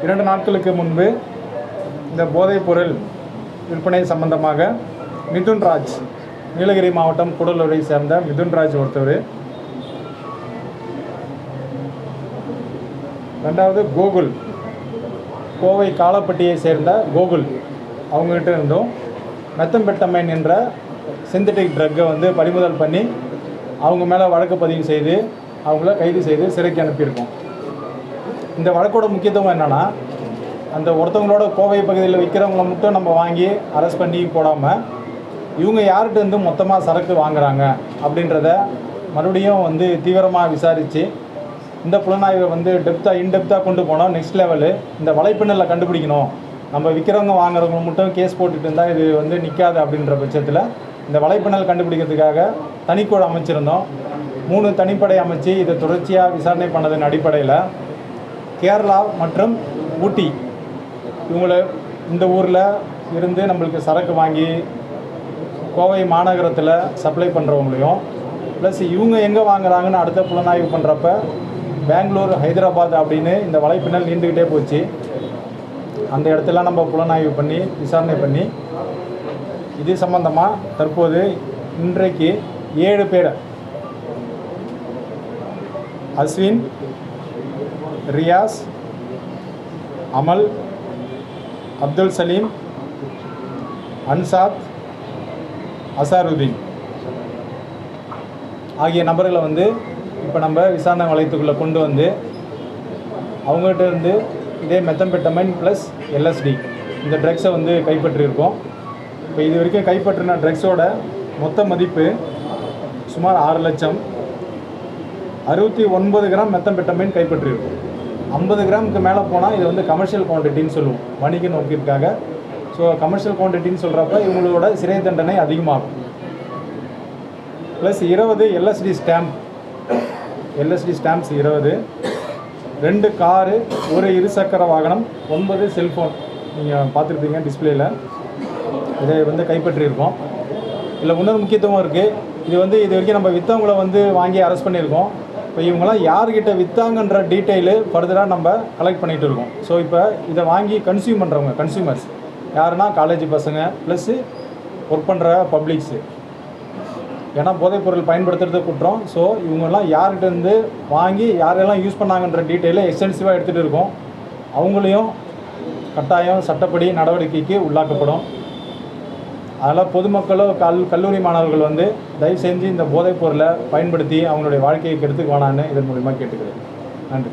2 நாட்களுக்கு முன்பு இந்த போதைப்பொருள் விற்பனை சம்பந்தமாக மிதுன்ராஜ், நீலகிரி மாவட்டம் கூடலூரை சேர்ந்த மிதுன்ராஜ் ஒருத்தவர், ரெண்டாவது கோகுல், கோவை காலப்பட்டியை சேர்ந்த கோகுல், அவங்ககிட்ட இருந்தும் மெத்தம்பெட்டமைன் என்ற சிந்தட்டிக் ட்ரக்கை வந்து பறிமுதல் பண்ணி அவங்க மேலே வழக்கு பதிவு செய்து அவங்கள கைது செய்து சிறைக்கு அனுப்பியிருக்கோம். இந்த வழக்கோட முக்கியத்துவம் என்னென்னா, அந்த ஒருத்தவங்களோட கோவை பகுதியில் விற்கிறவங்கள மட்டும் நம்ம வாங்கி அரெஸ்ட் பண்ணி போடாமல் இவங்க யார்கிட்ட இருந்து மொத்தமாக சரக்கு வாங்குறாங்க அப்படின்றத மறுபடியும் வந்து தீவிரமாக விசாரித்து இந்த புலனாய்வை வந்து இன்டெப்த்தாக கொண்டு போனோம். நெக்ஸ்ட் லெவலு இந்த வலைப்பின்னலை கண்டுபிடிக்கணும். நம்ம விற்கிறவங்க வாங்குறவங்க மட்டும் கேஸ் போட்டுட்டு இருந்தால் இது வந்து நிற்காது அப்படின்ற பட்சத்தில் இந்த வலைப்பின்னல் கண்டுபிடிக்கிறதுக்காக தனிக்குழு அமைச்சிருந்தோம். 3 தனிப்படை அமைச்சு இதை தொடர்ச்சியாக விசாரணை பண்ணதன் அடிப்படையில் கேரளா மற்றும் ஊட்டி இவங்களை இந்த ஊரில் இருந்து நம்மளுக்கு சரக்கு வாங்கி கோவை மாநகரத்தில் சப்ளை பண்ணுறவங்களையும் ப்ளஸ் இவங்க எங்கே வாங்குறாங்கன்னு அடுத்த புலனாய்வு பண்ணுறப்ப பெங்களூர், ஹைதராபாத் அப்படின்னு இந்த வலைப்பின்னல் நீண்டுக்கிட்டே போச்சு. அந்த இடத்துல நம்ம புலனாய்வு பண்ணி விசாரணை பண்ணி இது சம்பந்தமாக தற்போது இன்றைக்கு 7 பேரை அஸ்வின், ரியாஸ், அமல், அப்துல் சலீம், அன்சாத், அசாருதீன் ஆகிய நபர்களை வந்து இப்போ நம்ம விசாரணை வளையத்துக்குள்ளே கொண்டு வந்து அவங்ககிட்ட இருந்து இதே மெத்தம்பெட்டமைன் ப்ளஸ் LSD இந்த ட்ரக்ஸை வந்து கைப்பற்றியிருக்கோம். இப்போ இது வரைக்கும் கைப்பற்றின ட்ரக்ஸோட மொத்த மதிப்பு சுமார் 6 லட்சம். 69 கிராம் மெத்தம்பெட்டமைன் கைப்பற்றியிருக்கோம். 50 கிராமுக்கு மேலே போனால் இது வந்து கமர்ஷியல் குவான்டிட்டின்னு சொல்லுவோம், வணிக நோக்கிற்காக. ஸோ கமர்ஷியல் குவான்டிட்டின்னு சொல்கிறப்ப இவங்களோட சிறை தண்டனை அதிகமாகும். ப்ளஸ் 20 LSD ஸ்டாம்ப்ஸ் 20, 2 காரு, 1 இருசக்கர வாகனம், 9 செல்ஃபோன் நீங்கள் பார்த்துருப்பீங்க டிஸ்பிளேயில். இதை வந்து கைப்பற்றியிருக்கோம். இதில் இன்னொரு முக்கியத்துவம் இருக்குது. இது வரைக்கும் நம்ம விற்றவங்கள வந்து வாங்கி அரெஸ்ட் பண்ணியிருக்கோம். இப்போ இவங்களாம் யார்கிட்ட விற்றாங்கன்ற டீட்டெயிலு ஃபர்தராக நம்ம கலெக்ட் பண்ணிகிட்டு இருக்கோம். ஸோ இப்போ இதை வாங்கி கன்சியூம் பண்ணுறவங்க கன்சியூமர்ஸ் யாருன்னா காலேஜ் பசங்க ப்ளஸ்ஸு ஒர்க் பண்ணுற பப்ளிக்ஸு. ஏன்னா போதைப்பொருள் பயன்படுத்துறது குற்றம். ஸோ இவங்கெல்லாம் யார்கிட்டேருந்து வாங்கி யாரெல்லாம் யூஸ் பண்ணாங்கன்ற டீட்டெயிலை எக்ஸ்டென்சிவாக எடுத்துகிட்டு இருக்கோம். அவங்களையும் கட்டாயம் சட்டப்படி நடவடிக்கைக்கு உள்ளாக்கப்படும். அதனால் பொதுமக்களோ கல்லூரி மாணவர்கள் வந்து தயவு செஞ்சு இந்த போதைப்பொருளை பயன்படுத்தி அவங்களுடைய வாழ்க்கையை கெடுத்துக்க வேணான்னு இதன் மூலிமா கேட்டுக்கிறேன். நன்றி.